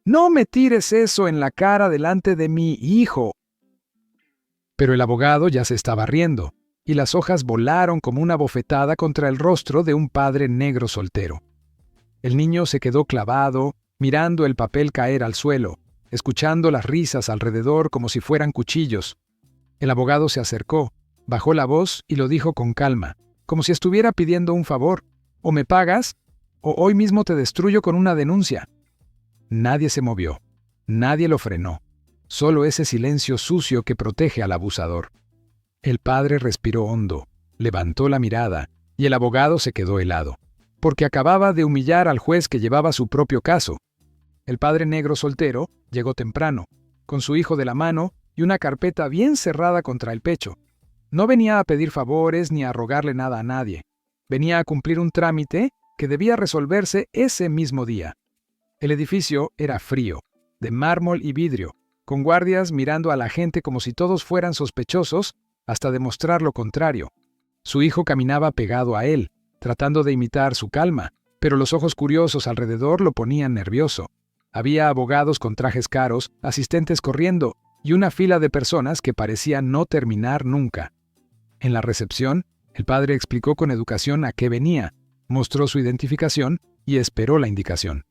No me tires eso en la cara delante de mi hijo. Pero el abogado ya se estaba riendo, y las hojas volaron como una bofetada contra el rostro de un padre negro soltero. El niño se quedó clavado, mirando el papel caer al suelo, escuchando las risas alrededor como si fueran cuchillos. El abogado se acercó, bajó la voz y lo dijo con calma, como si estuviera pidiendo un favor. O me pagas, o hoy mismo te destruyo con una denuncia. Nadie se movió, nadie lo frenó, solo ese silencio sucio que protege al abusador. El padre respiró hondo, levantó la mirada, y el abogado se quedó helado, porque acababa de humillar al juez que llevaba su propio caso. El padre negro soltero llegó temprano, con su hijo de la mano y una carpeta bien cerrada contra el pecho. No venía a pedir favores ni a rogarle nada a nadie. Venía a cumplir un trámite que debía resolverse ese mismo día. El edificio era frío, de mármol y vidrio, con guardias mirando a la gente como si todos fueran sospechosos, hasta demostrar lo contrario. Su hijo caminaba pegado a él, tratando de imitar su calma, pero los ojos curiosos alrededor lo ponían nervioso. Había abogados con trajes caros, asistentes corriendo, y una fila de personas que parecía no terminar nunca. En la recepción, el padre explicó con educación a qué venía, mostró su identificación y esperó la indicación.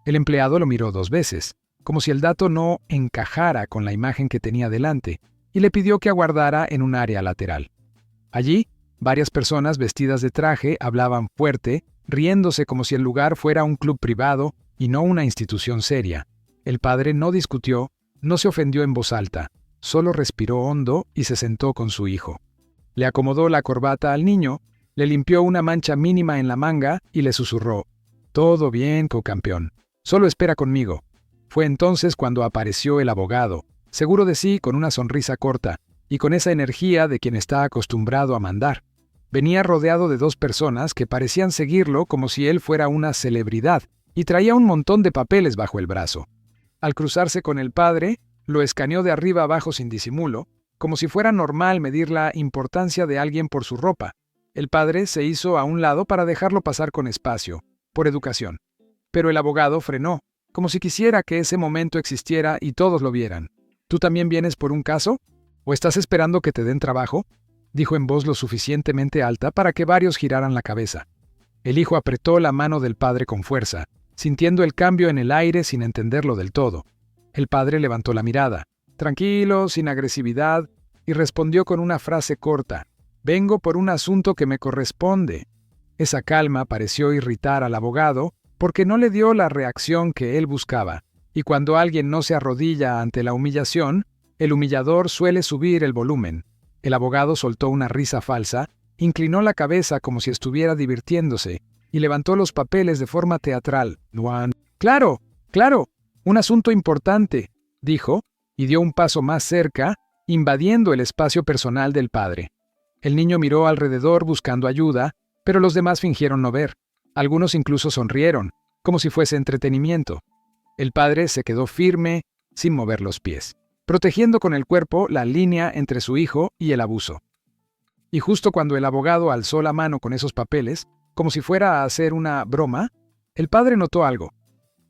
El empleado lo miró 2 veces, como si el dato no encajara con la imagen que tenía delante, y le pidió que aguardara en un área lateral. Allí, varias personas vestidas de traje hablaban fuerte, riéndose como si el lugar fuera un club privado y no una institución seria. El padre no discutió, no se ofendió en voz alta, solo respiró hondo y se sentó con su hijo. Le acomodó la corbata al niño, le limpió una mancha mínima en la manga y le susurró: «Todo bien, cocampeón. Solo espera conmigo». Fue entonces cuando apareció el abogado, seguro de sí, con una sonrisa corta, y con esa energía de quien está acostumbrado a mandar. Venía rodeado de 2 personas que parecían seguirlo como si él fuera una celebridad, y traía un montón de papeles bajo el brazo. Al cruzarse con el padre, lo escaneó de arriba abajo sin disimulo, como si fuera normal medir la importancia de alguien por su ropa. El padre se hizo a un lado para dejarlo pasar con espacio, por educación. Pero el abogado frenó, como si quisiera que ese momento existiera y todos lo vieran. «¿Tú también vienes por un caso? ¿O estás esperando que te den trabajo?», dijo en voz lo suficientemente alta para que varios giraran la cabeza. El hijo apretó la mano del padre con fuerza, sintiendo el cambio en el aire sin entenderlo del todo. El padre levantó la mirada, tranquilo, sin agresividad, y respondió con una frase corta: «Vengo por un asunto que me corresponde». Esa calma pareció irritar al abogado porque no le dio la reacción que él buscaba, y cuando alguien no se arrodilla ante la humillación, el humillador suele subir el volumen. El abogado soltó una risa falsa, inclinó la cabeza como si estuviera divirtiéndose, y levantó los papeles de forma teatral. «Claro, claro, un asunto importante», dijo, y dio un paso más cerca, invadiendo el espacio personal del padre. El niño miró alrededor buscando ayuda, pero los demás fingieron no ver. Algunos incluso sonrieron, como si fuese entretenimiento. El padre se quedó firme, sin mover los pies, protegiendo con el cuerpo la línea entre su hijo y el abuso. Y justo cuando el abogado alzó la mano con esos papeles, como si fuera a hacer una broma, el padre notó algo.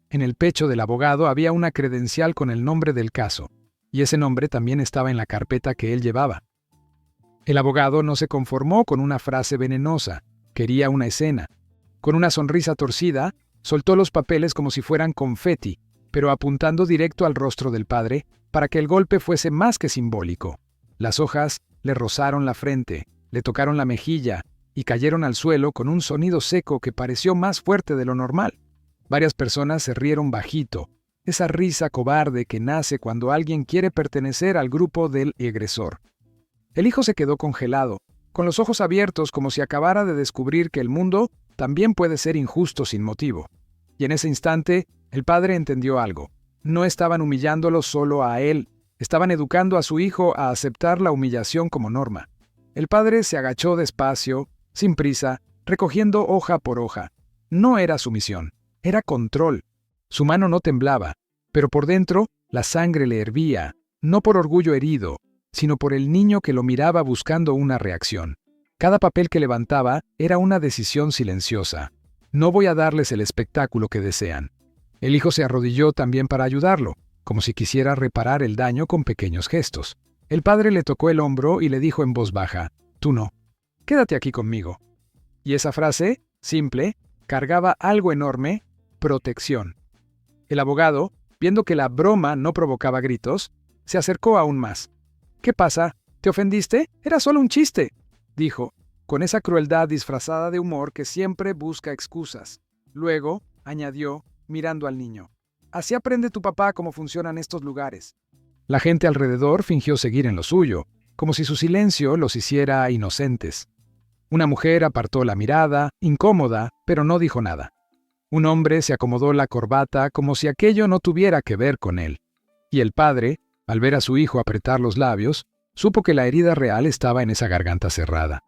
En el pecho del abogado había una credencial con el nombre del caso, y ese nombre también estaba en la carpeta que él llevaba. El abogado no se conformó con una frase venenosa, quería una escena. Con una sonrisa torcida, soltó los papeles como si fueran confeti, pero apuntando directo al rostro del padre, para que el golpe fuese más que simbólico. Las hojas le rozaron la frente, le tocaron la mejilla y cayeron al suelo con un sonido seco que pareció más fuerte de lo normal. Varias personas se rieron bajito, esa risa cobarde que nace cuando alguien quiere pertenecer al grupo del agresor. El hijo se quedó congelado, con los ojos abiertos como si acabara de descubrir que el mundo también puede ser injusto sin motivo. Y en ese instante, el padre entendió algo. No estaban humillándolo solo a él, estaban educando a su hijo a aceptar la humillación como norma. El padre se agachó despacio, sin prisa, recogiendo hoja por hoja. No era sumisión, era control. Su mano no temblaba, pero por dentro la sangre le hervía, no por orgullo herido, sino por el niño que lo miraba buscando una reacción. Cada papel que levantaba era una decisión silenciosa. No voy a darles el espectáculo que desean. El hijo se arrodilló también para ayudarlo, como si quisiera reparar el daño con pequeños gestos. El padre le tocó el hombro y le dijo en voz baja, «Tú no. Quédate aquí conmigo». Y esa frase, simple, cargaba algo enorme: protección. El abogado, viendo que la broma no provocaba gritos, se acercó aún más. «¿Qué pasa? ¿Te ofendiste? Era solo un chiste», dijo, con esa crueldad disfrazada de humor que siempre busca excusas. Luego, añadió, mirando al niño, «Así aprende tu papá cómo funcionan estos lugares». La gente alrededor fingió seguir en lo suyo, como si su silencio los hiciera inocentes. Una mujer apartó la mirada, incómoda, pero no dijo nada. Un hombre se acomodó la corbata como si aquello no tuviera que ver con él. Y el padre, al ver a su hijo apretar los labios, supo que la herida real estaba en esa garganta cerrada.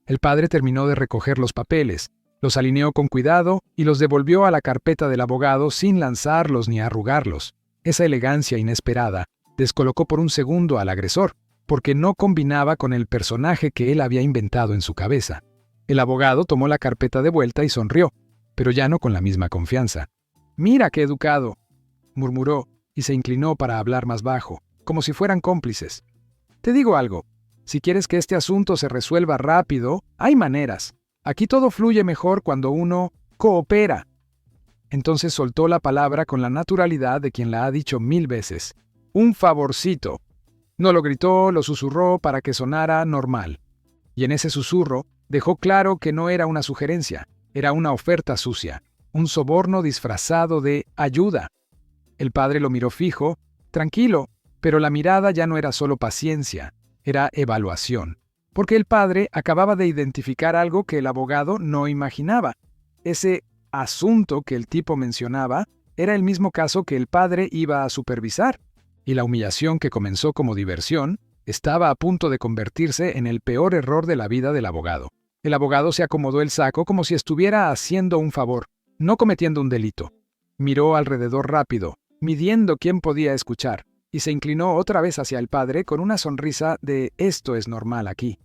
El padre terminó de recoger los papeles, los alineó con cuidado y los devolvió a la carpeta del abogado sin lanzarlos ni arrugarlos. Esa elegancia inesperada descolocó por un segundo al agresor, porque no combinaba con el personaje que él había inventado en su cabeza. El abogado tomó la carpeta de vuelta y sonrió, pero ya no con la misma confianza. «Mira qué educado», murmuró, y se inclinó para hablar más bajo, como si fueran cómplices. «Te digo algo, si quieres que este asunto se resuelva rápido, hay maneras. Aquí todo fluye mejor cuando uno coopera». Entonces soltó la palabra con la naturalidad de quien la ha dicho 1000 veces. «Un favorcito». No lo gritó, lo susurró para que sonara normal. Y en ese susurro dejó claro que no era una sugerencia, era una oferta sucia, un soborno disfrazado de ayuda. El padre lo miró fijo, tranquilo, pero la mirada ya no era solo paciencia, era evaluación. Porque el padre acababa de identificar algo que el abogado no imaginaba. Ese asunto que el tipo mencionaba era el mismo caso que el padre iba a supervisar. Y la humillación que comenzó como diversión estaba a punto de convertirse en el peor error de la vida del abogado. El abogado se acomodó el saco como si estuviera haciendo un favor, no cometiendo un delito. Miró alrededor rápido, midiendo quién podía escuchar, y se inclinó otra vez hacia el padre con una sonrisa de «esto es normal aquí».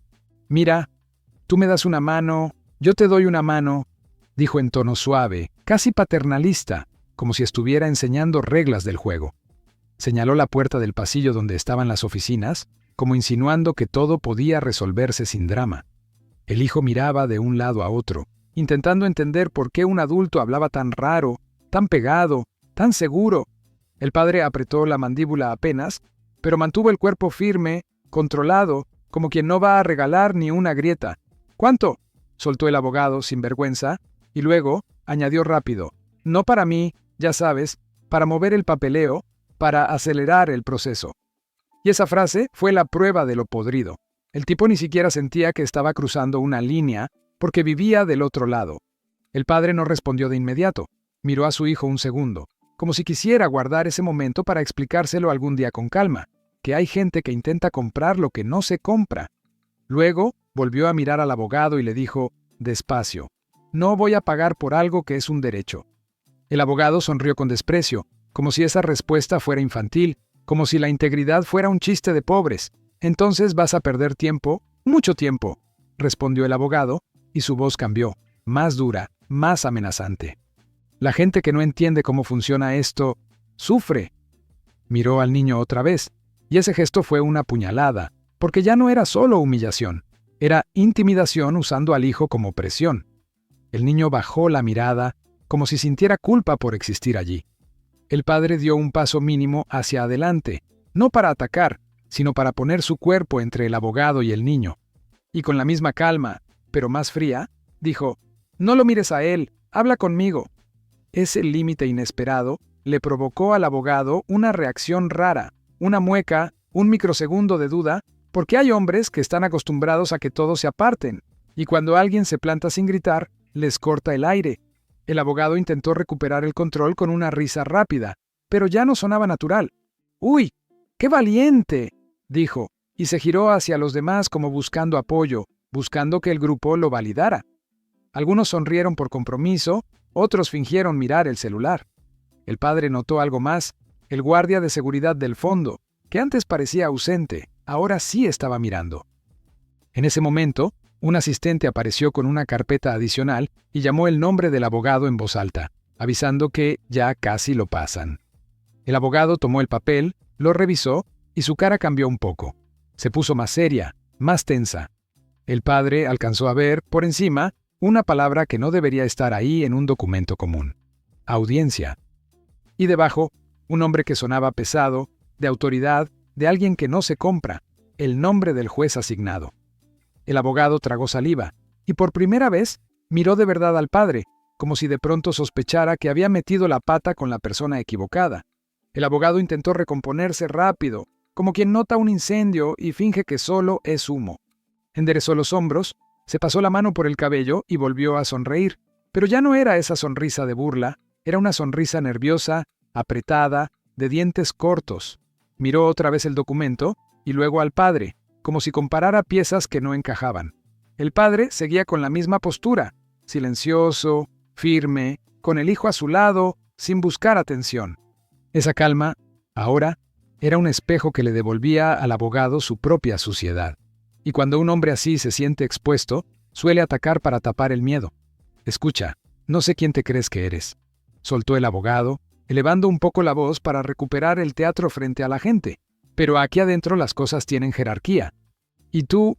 «Mira, tú me das una mano, yo te doy una mano», dijo en tono suave, casi paternalista, como si estuviera enseñando reglas del juego. Señaló la puerta del pasillo donde estaban las oficinas, como insinuando que todo podía resolverse sin drama. El hijo miraba de un lado a otro, intentando entender por qué un adulto hablaba tan raro, tan pegado, tan seguro. El padre apretó la mandíbula apenas, pero mantuvo el cuerpo firme, controlado, como quien no va a regalar ni una grieta. «¿Cuánto?», soltó el abogado sin vergüenza, y luego añadió rápido, «No para mí, ya sabes, para mover el papeleo, para acelerar el proceso». Y esa frase fue la prueba de lo podrido. El tipo ni siquiera sentía que estaba cruzando una línea porque vivía del otro lado. El padre no respondió de inmediato. Miró a su hijo un segundo, como si quisiera guardar ese momento para explicárselo algún día con calma, que hay gente que intenta comprar lo que no se compra. Luego volvió a mirar al abogado y le dijo, despacio, «No voy a pagar por algo que es un derecho». El abogado sonrió con desprecio, como si esa respuesta fuera infantil, como si la integridad fuera un chiste de pobres. «Entonces vas a perder tiempo, mucho tiempo», respondió el abogado, y su voz cambió, más dura, más amenazante. «La gente que no entiende cómo funciona esto, sufre». Miró al niño otra vez, y ese gesto fue una puñalada, porque ya no era solo humillación, era intimidación usando al hijo como presión. El niño bajó la mirada, como si sintiera culpa por existir allí. El padre dio un paso mínimo hacia adelante, no para atacar, sino para poner su cuerpo entre el abogado y el niño. Y con la misma calma, pero más fría, dijo, «No lo mires a él, habla conmigo». Ese límite inesperado le provocó al abogado una reacción rara, una mueca, un microsegundo de duda, porque hay hombres que están acostumbrados a que todos se aparten, y cuando alguien se planta sin gritar, les corta el aire. El abogado intentó recuperar el control con una risa rápida, pero ya no sonaba natural. «¡Uy! ¡Qué valiente!», dijo, y se giró hacia los demás como buscando apoyo, buscando que el grupo lo validara. Algunos sonrieron por compromiso, otros fingieron mirar el celular. El padre notó algo más, el guardia de seguridad del fondo, que antes parecía ausente, ahora sí estaba mirando. En ese momento, un asistente apareció con una carpeta adicional y llamó el nombre del abogado en voz alta. avisando que ya casi lo pasan. El abogado tomó el papel, lo revisó y su cara cambió un poco. Se puso más seria, más tensa. El padre alcanzó a ver, por encima, una palabra que no debería estar ahí en un documento común: audiencia. Y debajo, un nombre que sonaba pesado, de autoridad, de alguien que no se compra, el nombre del juez asignado. El abogado tragó saliva, y por primera vez miró de verdad al padre, como si de pronto sospechara que había metido la pata con la persona equivocada. El abogado intentó recomponerse rápido, como quien nota un incendio y finge que solo es humo. Enderezó los hombros, se pasó la mano por el cabello y volvió a sonreír, pero ya no era esa sonrisa de burla, era una sonrisa nerviosa, apretada, de dientes cortos. Miró otra vez el documento y luego al padre, como si comparara piezas que no encajaban. El padre seguía con la misma postura, silencioso, firme, con el hijo a su lado, sin buscar atención. Esa calma, ahora, era un espejo que le devolvía al abogado su propia suciedad. Y cuando un hombre así se siente expuesto, suele atacar para tapar el miedo. «Escucha, no sé quién te crees que eres», soltó el abogado, elevando un poco la voz para recuperar el teatro frente a la gente. «Pero aquí adentro las cosas tienen jerarquía. Y tú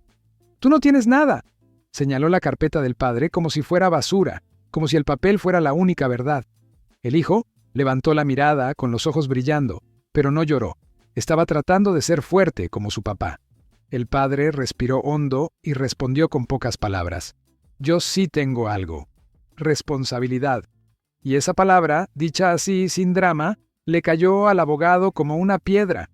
no tienes nada», señaló la carpeta del padre como si fuera basura, como si el papel fuera la única verdad. El hijo levantó la mirada con los ojos brillando, pero no lloró. Estaba tratando de ser fuerte como su papá. El padre respiró hondo y respondió con pocas palabras: «Yo sí tengo algo. Responsabilidad». Y esa palabra, dicha así, sin drama, le cayó al abogado como una piedra.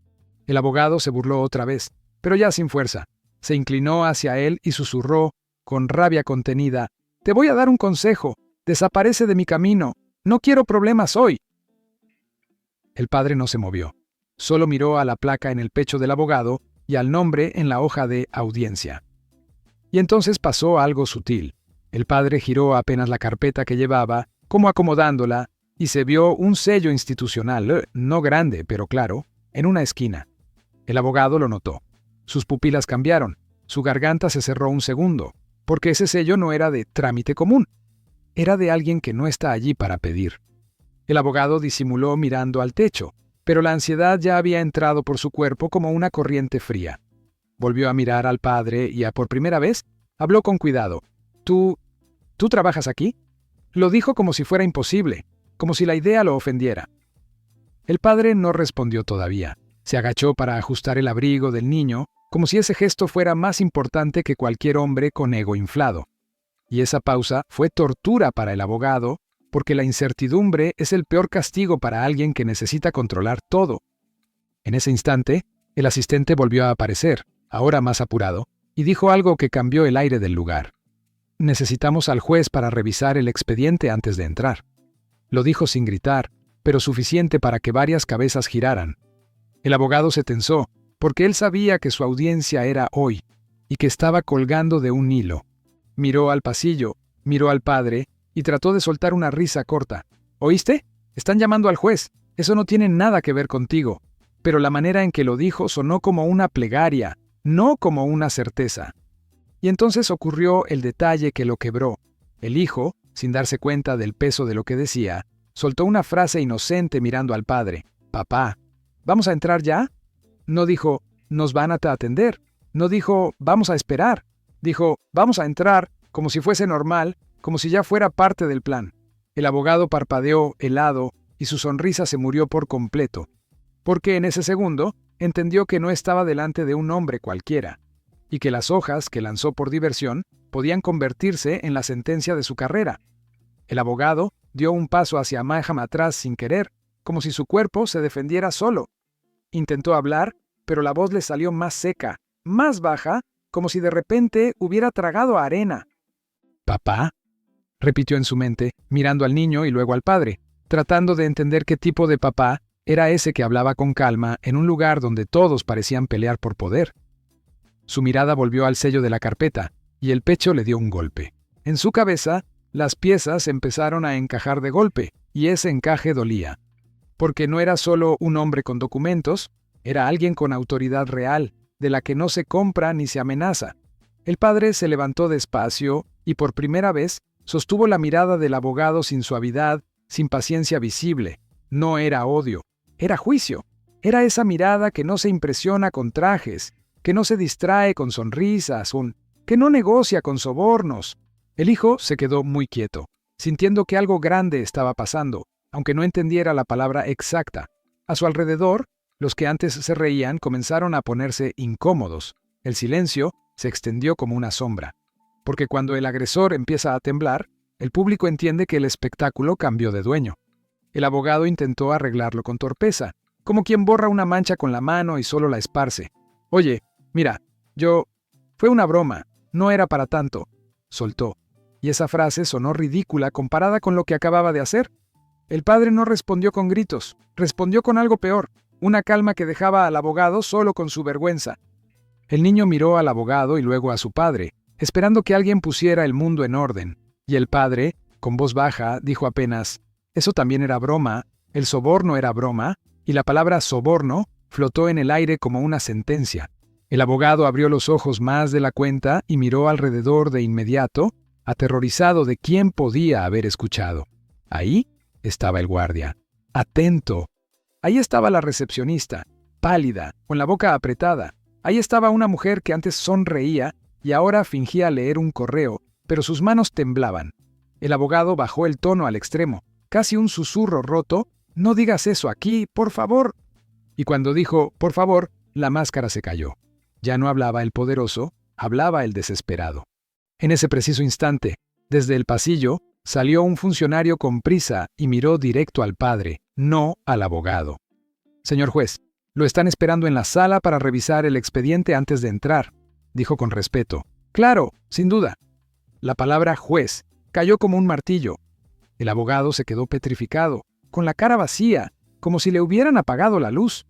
El abogado se burló otra vez, pero ya sin fuerza. Se inclinó hacia él y susurró, con rabia contenida: «Te voy a dar un consejo. Desaparece de mi camino. No quiero problemas hoy». El padre no se movió. Solo miró a la placa en el pecho del abogado y al nombre en la hoja de audiencia. Y entonces pasó algo sutil. El padre giró apenas la carpeta que llevaba, como acomodándola, y se vio un sello institucional, no grande, pero claro, en una esquina. El abogado lo notó. Sus pupilas cambiaron. Su garganta se cerró un segundo, porque ese sello no era de trámite común. Era de alguien que no está allí para pedir. El abogado disimuló mirando al techo, pero la ansiedad ya había entrado por su cuerpo como una corriente fría. Volvió a mirar al padre y, por primera vez, habló con cuidado. ¿Tú trabajas aquí?» Lo dijo como si fuera imposible, como si la idea lo ofendiera. El padre no respondió todavía. Se agachó para ajustar el abrigo del niño, como si ese gesto fuera más importante que cualquier hombre con ego inflado. Y esa pausa fue tortura para el abogado, porque la incertidumbre es el peor castigo para alguien que necesita controlar todo. En ese instante, el asistente volvió a aparecer, ahora más apurado, y dijo algo que cambió el aire del lugar. «Necesitamos al juez para revisar el expediente antes de entrar». Lo dijo sin gritar, pero suficiente para que varias cabezas giraran. El abogado se tensó, porque él sabía que su audiencia era hoy, y que estaba colgando de un hilo. Miró al pasillo, miró al padre, y trató de soltar una risa corta. «¿Oíste? Están llamando al juez. Eso no tiene nada que ver contigo». Pero la manera en que lo dijo sonó como una plegaria, no como una certeza. Y entonces ocurrió el detalle que lo quebró. El hijo, sin darse cuenta del peso de lo que decía, soltó una frase inocente mirando al padre. «Papá, ¿vamos a entrar ya?» No dijo: «Nos van a atender». No dijo: «Vamos a esperar». Dijo: «Vamos a entrar», como si fuese normal, como si ya fuera parte del plan. El abogado parpadeó, helado, y su sonrisa se murió por completo. Porque en ese segundo entendió que no estaba delante de un hombre cualquiera, y que las hojas que lanzó por diversión podían convertirse en la sentencia de su carrera. El abogado dio un paso hacia Maham atrás sin querer, como si su cuerpo se defendiera solo. Intentó hablar, pero la voz le salió más seca, más baja, como si de repente hubiera tragado arena. «¿Papá?», repitió en su mente, mirando al niño y luego al padre, tratando de entender qué tipo de papá era ese que hablaba con calma en un lugar donde todos parecían pelear por poder. Su mirada volvió al sello de la carpeta, y el pecho le dio un golpe. En su cabeza, las piezas empezaron a encajar de golpe, y ese encaje dolía. Porque no era solo un hombre con documentos, era alguien con autoridad real, de la que no se compra ni se amenaza. El padre se levantó despacio y por primera vez sostuvo la mirada del abogado sin suavidad, sin paciencia visible. No era odio, era juicio. Era esa mirada que no se impresiona con trajes, que no se distrae con sonrisas, que no negocia con sobornos. El hijo se quedó muy quieto, sintiendo que algo grande estaba pasando, aunque no entendiera la palabra exacta. A su alrededor, los que antes se reían comenzaron a ponerse incómodos. El silencio se extendió como una sombra. Porque cuando el agresor empieza a temblar, el público entiende que el espectáculo cambió de dueño. El abogado intentó arreglarlo con torpeza, como quien borra una mancha con la mano y solo la esparce. «Oye, mira, fue una broma, no era para tanto», soltó. Y esa frase sonó ridícula comparada con lo que acababa de hacer. El padre no respondió con gritos, respondió con algo peor, una calma que dejaba al abogado solo con su vergüenza. El niño miró al abogado y luego a su padre, esperando que alguien pusiera el mundo en orden. Y el padre, con voz baja, dijo apenas: «Eso también era broma, el soborno era broma», y la palabra soborno flotó en el aire como una sentencia. El abogado abrió los ojos más de la cuenta y miró alrededor de inmediato, aterrorizado de quién podía haber escuchado. Ahí estaba el guardia, atento. Ahí estaba la recepcionista, pálida, con la boca apretada. Ahí estaba una mujer que antes sonreía y ahora fingía leer un correo, pero sus manos temblaban. El abogado bajó el tono al extremo, casi un susurro roto: «No digas eso aquí, por favor». Y cuando dijo «por favor», la máscara se cayó. Ya no hablaba el poderoso, hablaba el desesperado. En ese preciso instante, desde el pasillo, salió un funcionario con prisa y miró directo al padre, no al abogado. «Señor juez, lo están esperando en la sala para revisar el expediente antes de entrar», dijo con respeto. «Claro, sin duda». La palabra juez cayó como un martillo. El abogado se quedó petrificado, con la cara vacía, como si le hubieran apagado la luz.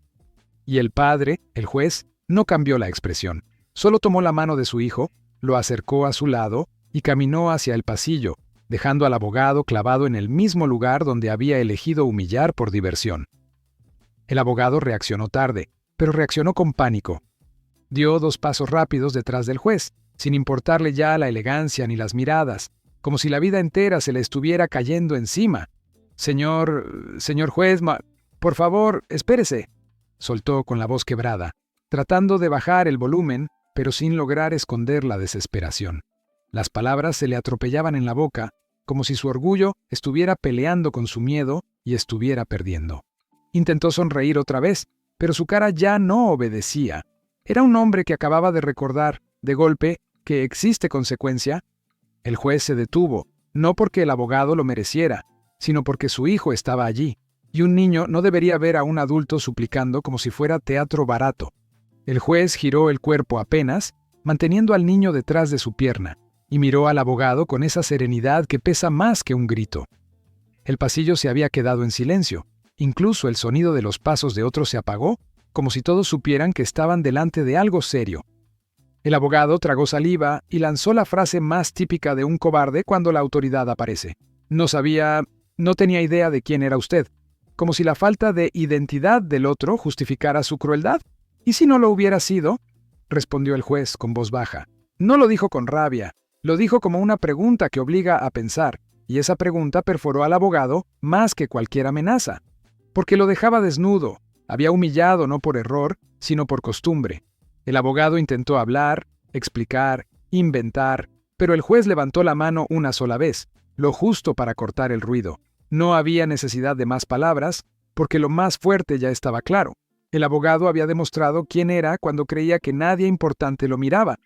Y el padre, el juez, no cambió la expresión. Solo tomó la mano de su hijo, lo acercó a su lado y caminó hacia el pasillo, dejando al abogado clavado en el mismo lugar donde había elegido humillar por diversión. El abogado reaccionó tarde, pero reaccionó con pánico. Dio 2 pasos rápidos detrás del juez, sin importarle ya la elegancia ni las miradas, como si la vida entera se le estuviera cayendo encima. Señor juez, por favor, espérese», soltó con la voz quebrada, tratando de bajar el volumen, pero sin lograr esconder la desesperación. Las palabras se le atropellaban en la boca, como si su orgullo estuviera peleando con su miedo y estuviera perdiendo. Intentó sonreír otra vez, pero su cara ya no obedecía. Era un hombre que acababa de recordar, de golpe, que existe consecuencia. El juez se detuvo, no porque el abogado lo mereciera, sino porque su hijo estaba allí, y un niño no debería ver a un adulto suplicando como si fuera teatro barato. El juez giró el cuerpo apenas, manteniendo al niño detrás de su pierna, y miró al abogado con esa serenidad que pesa más que un grito. El pasillo se había quedado en silencio, incluso el sonido de los pasos de otros se apagó, como si todos supieran que estaban delante de algo serio. El abogado tragó saliva y lanzó la frase más típica de un cobarde cuando la autoridad aparece: «No tenía idea de quién era usted», como si la falta de identidad del otro justificara su crueldad. «¿Y si no lo hubiera sido?», respondió el juez con voz baja. No lo dijo con rabia, lo dijo como una pregunta que obliga a pensar, y esa pregunta perforó al abogado más que cualquier amenaza, porque lo dejaba desnudo. Había humillado no por error, sino por costumbre. El abogado intentó hablar, explicar, inventar, pero el juez levantó la mano una sola vez, lo justo para cortar el ruido. No había necesidad de más palabras, porque lo más fuerte ya estaba claro. El abogado había demostrado quién era cuando creía que nadie importante lo miraba.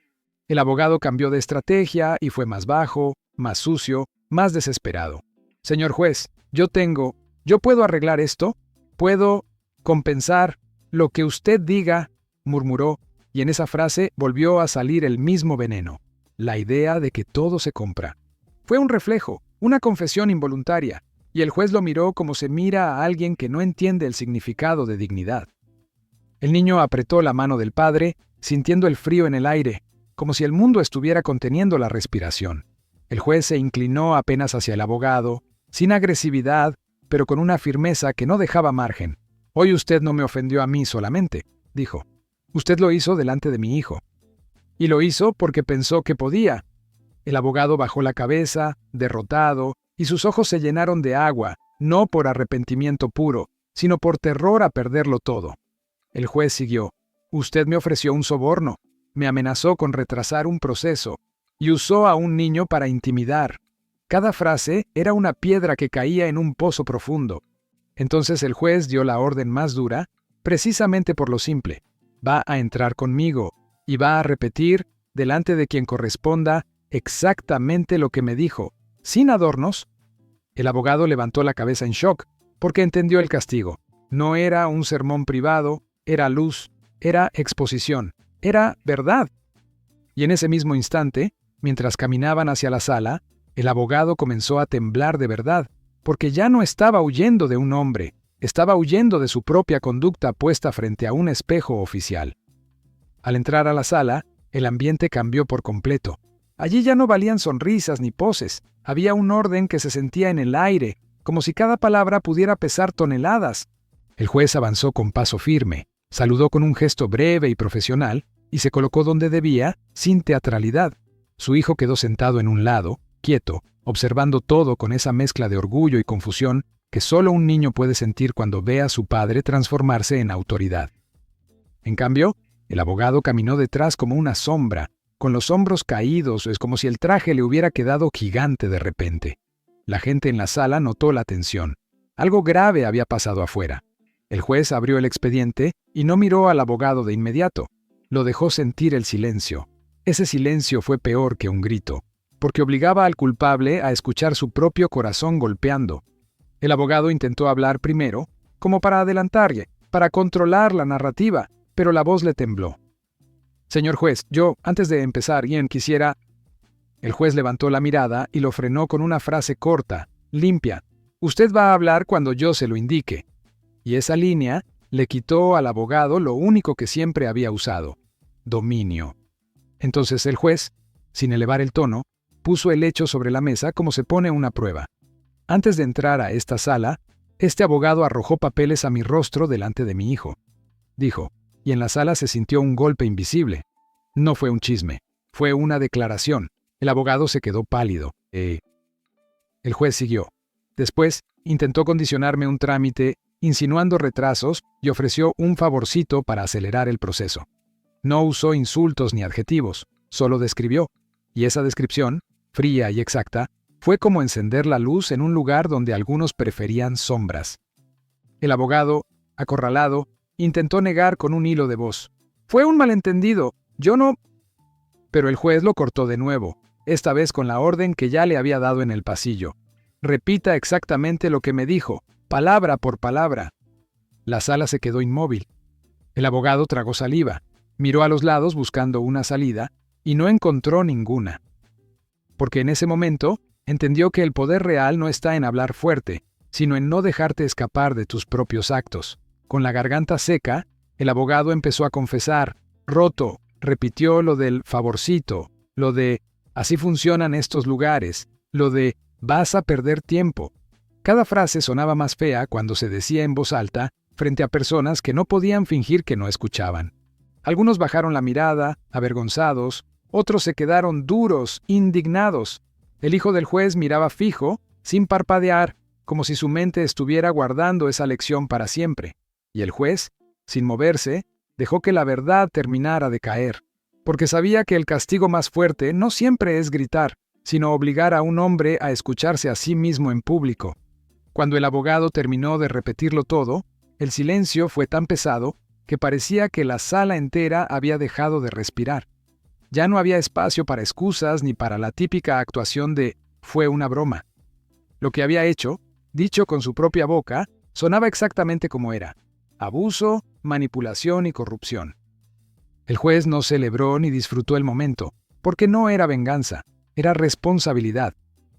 El abogado cambió de estrategia y fue más bajo, más sucio, más desesperado. «Señor juez, yo puedo arreglar esto, puedo compensar lo que usted diga», murmuró, y en esa frase volvió a salir el mismo veneno, la idea de que todo se compra. Fue un reflejo, una confesión involuntaria, y el juez lo miró como se mira a alguien que no entiende el significado de dignidad. El niño apretó la mano del padre, sintiendo el frío en el aire, como si el mundo estuviera conteniendo la respiración. El juez se inclinó apenas hacia el abogado, sin agresividad, pero con una firmeza que no dejaba margen. «Hoy usted no me ofendió a mí solamente», dijo. «Usted lo hizo delante de mi hijo. Y lo hizo porque pensó que podía». El abogado bajó la cabeza, derrotado, y sus ojos se llenaron de agua, no por arrepentimiento puro, sino por terror a perderlo todo. El juez siguió. Usted me ofreció un soborno, me amenazó con retrasar un proceso y usó a un niño para intimidar. Cada frase era una piedra que caía en un pozo profundo. Entonces el juez dio la orden más dura, precisamente por lo simple. Va a entrar conmigo y va a repetir, delante de quien corresponda, exactamente lo que me dijo, sin adornos. El abogado levantó la cabeza en shock, porque entendió el castigo. No era un sermón privado, era luz, era exposición, era verdad. Y en ese mismo instante, mientras caminaban hacia la sala, el abogado comenzó a temblar de verdad, porque ya no estaba huyendo de un hombre, estaba huyendo de su propia conducta puesta frente a un espejo oficial. Al entrar a la sala, el ambiente cambió por completo. Allí ya no valían sonrisas ni poses, había un orden que se sentía en el aire, como si cada palabra pudiera pesar toneladas. El juez avanzó con paso firme, saludó con un gesto breve y profesional, y se colocó donde debía, sin teatralidad. Su hijo quedó sentado en un lado, quieto, observando todo con esa mezcla de orgullo y confusión que solo un niño puede sentir cuando ve a su padre transformarse en autoridad. En cambio, el abogado caminó detrás como una sombra, con los hombros caídos, es como si el traje le hubiera quedado gigante de repente. La gente en la sala notó la tensión. Algo grave había pasado afuera. El juez abrió el expediente y no miró al abogado de inmediato. Lo dejó sentir el silencio. Ese silencio fue peor que un grito, porque obligaba al culpable a escuchar su propio corazón golpeando. El abogado intentó hablar primero, como para adelantarle, para controlar la narrativa, pero la voz le tembló. Señor juez, yo, antes de empezar, bien quisiera... El juez levantó la mirada y lo frenó con una frase corta, limpia. Usted va a hablar cuando yo se lo indique. Y esa línea le quitó al abogado lo único que siempre había usado: dominio. Entonces el juez, sin elevar el tono, puso el hecho sobre la mesa como se pone una prueba. Antes de entrar a esta sala, este abogado arrojó papeles a mi rostro delante de mi hijo. Dijo, y en la sala se sintió un golpe invisible. No fue un chisme, fue una declaración. El abogado se quedó pálido. El juez siguió. Después, intentó condicionarme un trámite, insinuando retrasos, y ofreció un favorcito para acelerar el proceso. No usó insultos ni adjetivos, solo describió. Y esa descripción, fría y exacta, fue como encender la luz en un lugar donde algunos preferían sombras. El abogado, acorralado, intentó negar con un hilo de voz. Fue un malentendido, yo no... Pero el juez lo cortó de nuevo, esta vez con la orden que ya le había dado en el pasillo. Repita exactamente lo que me dijo, palabra por palabra. La sala se quedó inmóvil. El abogado tragó saliva, miró a los lados buscando una salida y no encontró ninguna. Porque en ese momento entendió que el poder real no está en hablar fuerte, sino en no dejarte escapar de tus propios actos. Con la garganta seca, el abogado empezó a confesar, roto, repitió lo del favorcito, lo de así funcionan estos lugares, lo de vas a perder tiempo. Cada frase sonaba más fea cuando se decía en voz alta frente a personas que no podían fingir que no escuchaban. Algunos bajaron la mirada, avergonzados, otros se quedaron duros, indignados. El hijo del juez miraba fijo, sin parpadear, como si su mente estuviera guardando esa lección para siempre. Y el juez, sin moverse, dejó que la verdad terminara de caer, porque sabía que el castigo más fuerte no siempre es gritar, sino obligar a un hombre a escucharse a sí mismo en público. Cuando el abogado terminó de repetirlo todo, el silencio fue tan pesado que parecía que la sala entera había dejado de respirar. Ya no había espacio para excusas ni para la típica actuación de «fue una broma». Lo que había hecho, dicho con su propia boca, sonaba exactamente como era: abuso, manipulación y corrupción. El juez no celebró ni disfrutó el momento, porque no era venganza, era responsabilidad,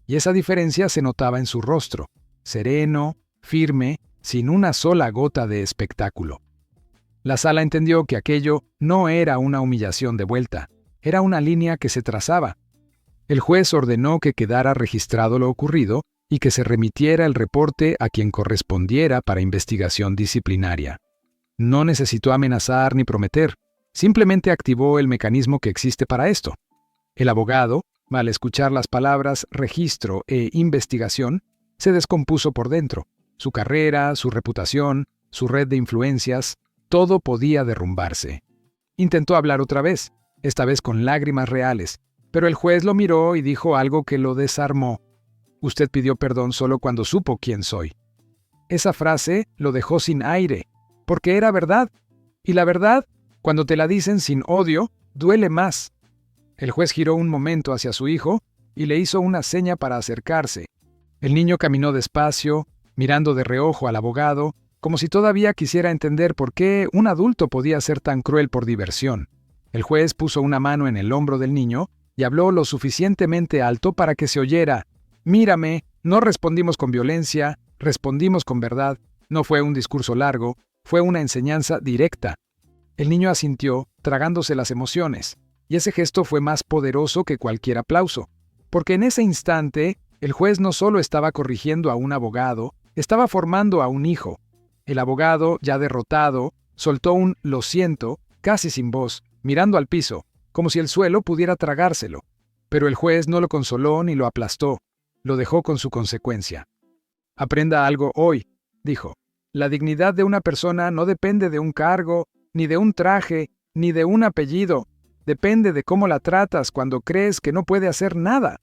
y esa diferencia se notaba en su rostro, sereno, firme, sin una sola gota de espectáculo. La sala entendió que aquello no era una humillación de vuelta, era una línea que se trazaba. El juez ordenó que quedara registrado lo ocurrido y que se remitiera el reporte a quien correspondiera para investigación disciplinaria. No necesitó amenazar ni prometer, simplemente activó el mecanismo que existe para esto. El abogado, al escuchar las palabras registro e investigación, se descompuso por dentro. Su carrera, su reputación, su red de influencias, todo podía derrumbarse. Intentó hablar otra vez, esta vez con lágrimas reales, pero el juez lo miró y dijo algo que lo desarmó. Usted pidió perdón solo cuando supo quién soy. Esa frase lo dejó sin aire, porque era verdad. Y la verdad, cuando te la dicen sin odio, duele más. El juez giró un momento hacia su hijo y le hizo una seña para acercarse. El niño caminó despacio, mirando de reojo al abogado, como si todavía quisiera entender por qué un adulto podía ser tan cruel por diversión. El juez puso una mano en el hombro del niño y habló lo suficientemente alto para que se oyera: «Mírame, no respondimos con violencia, respondimos con verdad». No fue un discurso largo, fue una enseñanza directa. El niño asintió, tragándose las emociones, y ese gesto fue más poderoso que cualquier aplauso, porque en ese instante el juez no solo estaba corrigiendo a un abogado, estaba formando a un hijo. El abogado, ya derrotado, soltó un «lo siento», casi sin voz, mirando al piso, como si el suelo pudiera tragárselo. Pero el juez no lo consoló ni lo aplastó, lo dejó con su consecuencia. «Aprenda algo hoy», dijo. «La dignidad de una persona no depende de un cargo, ni de un traje, ni de un apellido. Depende de cómo la tratas cuando crees que no puede hacer nada».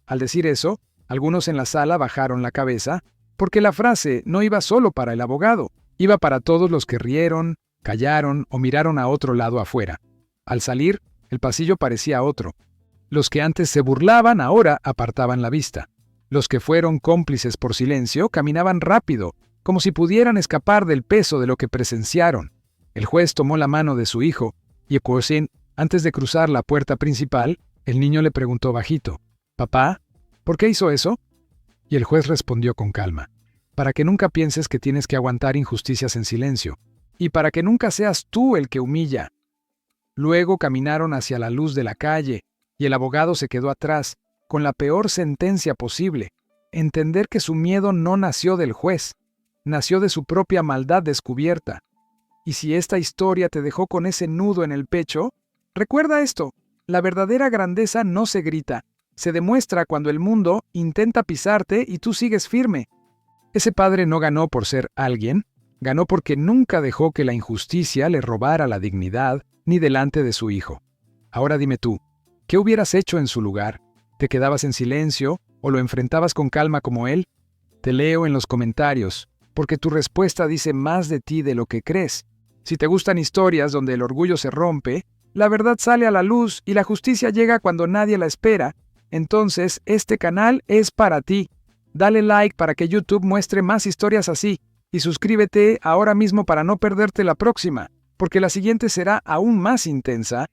Al decir eso, algunos en la sala bajaron la cabeza, porque la frase no iba solo para el abogado, iba para todos los que rieron, callaron o miraron a otro lado afuera. Al salir, el pasillo parecía otro. Los que antes se burlaban ahora apartaban la vista. Los que fueron cómplices por silencio caminaban rápido, como si pudieran escapar del peso de lo que presenciaron. El juez tomó la mano de su hijo, y antes de cruzar la puerta principal, el niño le preguntó bajito: «Papá, ¿por qué hizo eso?». Y el juez respondió con calma: «Para que nunca pienses que tienes que aguantar injusticias en silencio, y para que nunca seas tú el que humilla». Luego caminaron hacia la luz de la calle, y el abogado se quedó atrás, con la peor sentencia posible: entender que su miedo no nació del juez, nació de su propia maldad descubierta. Y si esta historia te dejó con ese nudo en el pecho, recuerda esto: la verdadera grandeza no se grita, se demuestra cuando el mundo intenta pisarte y tú sigues firme. Ese padre no ganó por ser alguien, ganó porque nunca dejó que la injusticia le robara la dignidad ni delante de su hijo. Ahora dime tú, ¿qué hubieras hecho en su lugar? ¿Te quedabas en silencio o lo enfrentabas con calma como él? Te leo en los comentarios, porque tu respuesta dice más de ti de lo que crees. Si te gustan historias donde el orgullo se rompe, la verdad sale a la luz y la justicia llega cuando nadie la espera, entonces este canal es para ti. Dale like para que YouTube muestre más historias así, y suscríbete ahora mismo para no perderte la próxima, porque la siguiente será aún más intensa